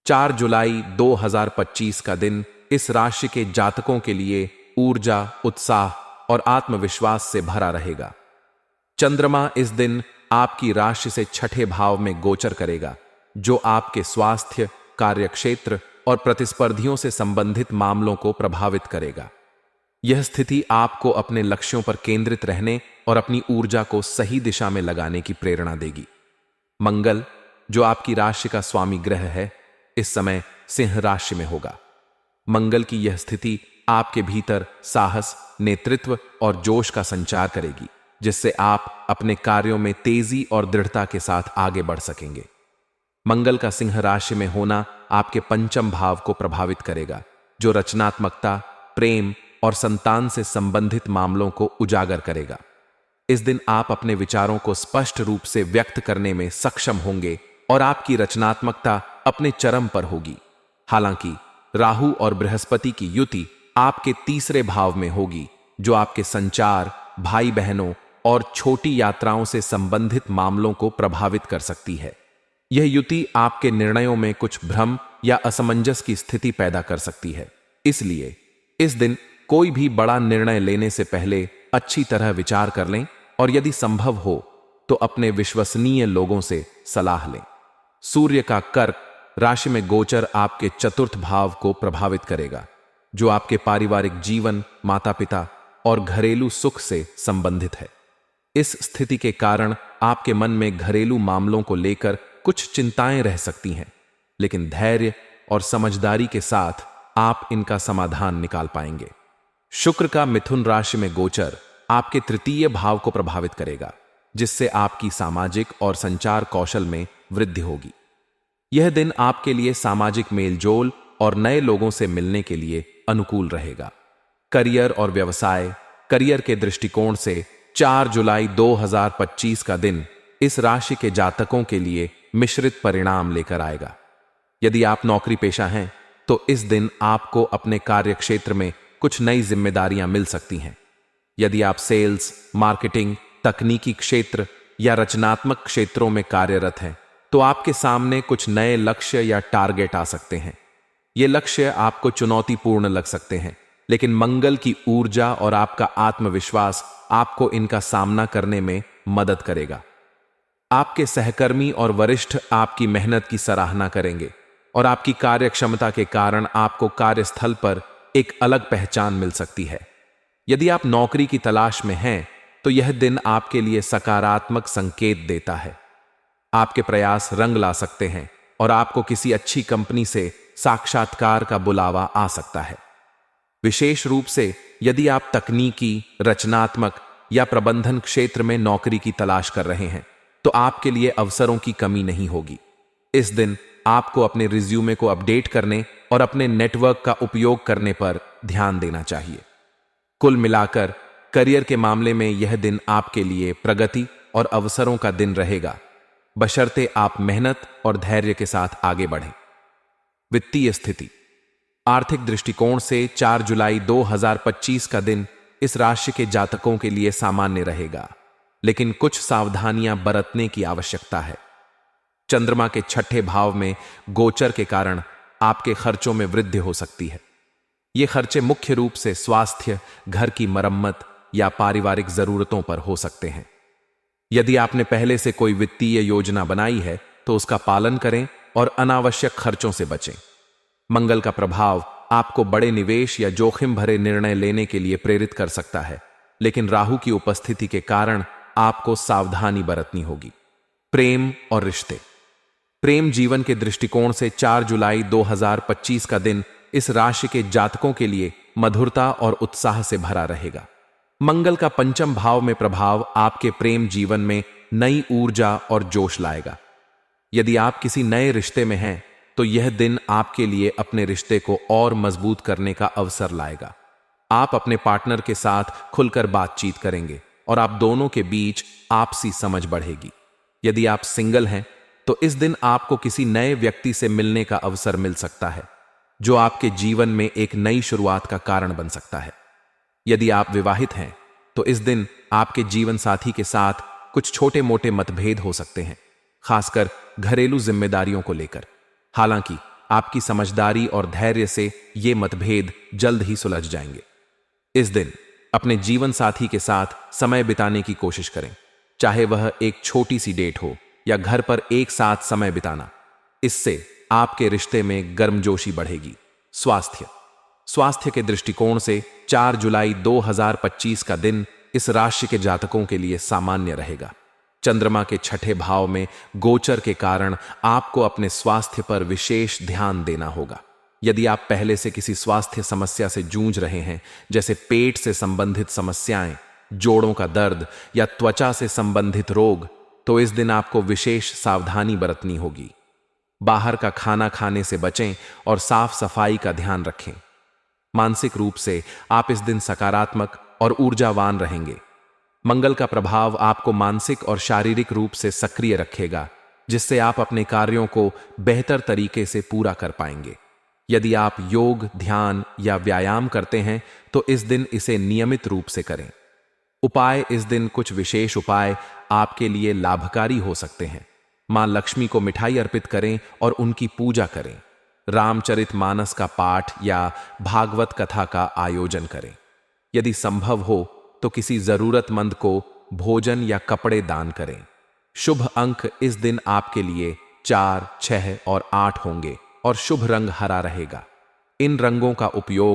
4 जुलाई 2025 का दिन इस राशि के जातकों के लिए ऊर्जा, उत्साह और आत्मविश्वास से भरा रहेगा। चंद्रमा इस दिन आपकी राशि से छठे भाव में गोचर करेगा, जो आपके स्वास्थ्य, कार्यक्षेत्र और प्रतिस्पर्धियों से संबंधित मामलों को प्रभावित करेगा। यह स्थिति आपको अपने लक्ष्यों पर केंद्रित रहने और अपनी ऊर्जा को सही दिशा में लगाने की प्रेरणा देगी। मंगल, जो आपकी राशि का स्वामी ग्रह है, इस समय सिंह राशि में होगा। मंगल की यह स्थिति आपके भीतर साहस, नेतृत्व और जोश का संचार करेगी, जिससे आप अपने कार्यों में तेजी और दृढ़ता के साथ आगे बढ़ सकेंगे। मंगल का सिंह राशि में होना आपके पंचम भाव को प्रभावित करेगा, जो रचनात्मकता, प्रेम और संतान से संबंधित मामलों को उजागर करेगा। इस दिन आप अपने विचारों को स्पष्ट रूप से व्यक्त करने में सक्षम होंगे और आपकी रचनात्मकता अपने चरम पर होगी। हालांकि राहु और बृहस्पति की युति आपके तीसरे भाव में होगी, जो आपके संचार, भाई बहनों और छोटी यात्राओं से संबंधित मामलों को प्रभावित कर सकती है। यह युति आपके निर्णयों में कुछ भ्रम या असमंजस की स्थिति पैदा कर सकती है। इसलिए इस दिन कोई भी बड़ा निर्णय लेने से पहले अच्छी तरह विचार कर लें और यदि संभव हो तो अपने विश्वसनीय लोगों से सलाह लें। सूर्य का कर्क राशि में गोचर आपके चतुर्थ भाव को प्रभावित करेगा, जो आपके पारिवारिक जीवन, माता पिता और घरेलू सुख से संबंधित है। इस स्थिति के कारण आपके मन में घरेलू मामलों को लेकर कुछ चिंताएं रह सकती हैं, लेकिन धैर्य और समझदारी के साथ आप इनका समाधान निकाल पाएंगे। शुक्र का मिथुन राशि में गोचर आपके तृतीय भाव को प्रभावित करेगा, जिससे आपकी सामाजिक और संचार कौशल में वृद्धि होगी। यह दिन आपके लिए सामाजिक मेलजोल और नए लोगों से मिलने के लिए अनुकूल रहेगा। करियर और व्यवसाय, करियर के दृष्टिकोण से 4 जुलाई 2025 का दिन इस राशि के जातकों के लिए मिश्रित परिणाम लेकर आएगा। यदि आप नौकरी पेशा हैं तो इस दिन आपको अपने कार्यक्षेत्र में कुछ नई जिम्मेदारियां मिल सकती हैं। यदि आप सेल्स, मार्केटिंग, तकनीकी क्षेत्र या रचनात्मक क्षेत्रों में कार्यरत हैं तो आपके सामने कुछ नए लक्ष्य या टारगेट आ सकते हैं। ये लक्ष्य आपको चुनौतीपूर्ण लग सकते हैं, लेकिन मंगल की ऊर्जा और आपका आत्मविश्वास आपको इनका सामना करने में मदद करेगा। आपके सहकर्मी और वरिष्ठ आपकी मेहनत की सराहना करेंगे और आपकी कार्यक्षमता के कारण आपको कार्यस्थल पर एक अलग पहचान मिल सकती है। यदि आप नौकरी की तलाश में हैं तो यह दिन आपके लिए सकारात्मक संकेत देता है। आपके प्रयास रंग ला सकते हैं और आपको किसी अच्छी कंपनी से साक्षात्कार का बुलावा आ सकता है। विशेष रूप से यदि आप तकनीकी, रचनात्मक या प्रबंधन क्षेत्र में नौकरी की तलाश कर रहे हैं तो आपके लिए अवसरों की कमी नहीं होगी। इस दिन आपको अपने रिज्यूमे को अपडेट करने और अपने नेटवर्क का उपयोग करने पर ध्यान देना चाहिए। कुल मिलाकर करियर के मामले में यह दिन आपके लिए प्रगति और अवसरों का दिन रहेगा, बशर्ते आप मेहनत और धैर्य के साथ आगे बढ़ें। वित्तीय स्थिति, आर्थिक दृष्टिकोण से 4 जुलाई 2025 का दिन इस राशि के जातकों के लिए सामान्य रहेगा, लेकिन कुछ सावधानियां बरतने की आवश्यकता है। चंद्रमा के छठे भाव में गोचर के कारण आपके खर्चों में वृद्धि हो सकती है। ये खर्चे मुख्य रूप से स्वास्थ्य, घर की मरम्मत या पारिवारिक जरूरतों पर हो सकते हैं। यदि आपने पहले से कोई वित्तीय योजना बनाई है तो उसका पालन करें और अनावश्यक खर्चों से बचें। मंगल का प्रभाव आपको बड़े निवेश या जोखिम भरे निर्णय लेने के लिए प्रेरित कर सकता है, लेकिन राहु की उपस्थिति के कारण आपको सावधानी बरतनी होगी। प्रेम और रिश्ते, प्रेम जीवन के दृष्टिकोण से 4 जुलाई 2025 का दिन इस राशि के जातकों के लिए मधुरता और उत्साह से भरा रहेगा। मंगल का पंचम भाव में प्रभाव आपके प्रेम जीवन में नई ऊर्जा और जोश लाएगा। यदि आप किसी नए रिश्ते में हैं तो यह दिन आपके लिए अपने रिश्ते को और मजबूत करने का अवसर लाएगा। आप अपने पार्टनर के साथ खुलकर बातचीत करेंगे और आप दोनों के बीच आपसी समझ बढ़ेगी। यदि आप सिंगल हैं तो इस दिन आपको किसी नए व्यक्ति से मिलने का अवसर मिल सकता है, जो आपके जीवन में एक नई शुरुआत का कारण बन सकता है। यदि आप विवाहित हैं तो इस दिन आपके जीवन साथी के साथ कुछ छोटे मोटे मतभेद हो सकते हैं, खासकर घरेलू जिम्मेदारियों को लेकर। हालांकि आपकी समझदारी और धैर्य से ये मतभेद जल्द ही सुलझ जाएंगे। इस दिन अपने जीवन साथी के साथ समय बिताने की कोशिश करें, चाहे वह एक छोटी सी डेट हो या घर पर एक साथ समय बिताना। इससे आपके रिश्ते में गर्मजोशी बढ़ेगी। स्वास्थ्य के दृष्टिकोण से 4 जुलाई 2025 का दिन इस राशि के जातकों के लिए सामान्य रहेगा। चंद्रमा के छठे भाव में गोचर के कारण आपको अपने स्वास्थ्य पर विशेष ध्यान देना होगा। यदि आप पहले से किसी स्वास्थ्य समस्या से जूझ रहे हैं, जैसे पेट से संबंधित समस्याएं, जोड़ों का दर्द या त्वचा से संबंधित रोग, तो इस दिन आपको विशेष सावधानी बरतनी होगी। बाहर का खाना खाने से बचें और साफ सफाई का ध्यान रखें। मानसिक रूप से आप इस दिन सकारात्मक और ऊर्जावान रहेंगे। मंगल का प्रभाव आपको मानसिक और शारीरिक रूप से सक्रिय रखेगा, जिससे आप अपने कार्यों को बेहतर तरीके से पूरा कर पाएंगे। यदि आप योग, ध्यान या व्यायाम करते हैं तो इस दिन इसे नियमित रूप से करें। उपाय: इस दिन कुछ विशेष उपाय आपके लिए लाभकारी हो सकते हैं। मां लक्ष्मी को मिठाई अर्पित करें और उनकी पूजा करें। रामचरितमानस का पाठ या भागवत कथा का आयोजन करें। यदि संभव हो तो किसी जरूरतमंद को भोजन या कपड़े दान करें। शुभ अंक इस दिन आपके लिए 4, 6 और 8 होंगे और शुभ रंग हरा रहेगा। इन रंगों का उपयोग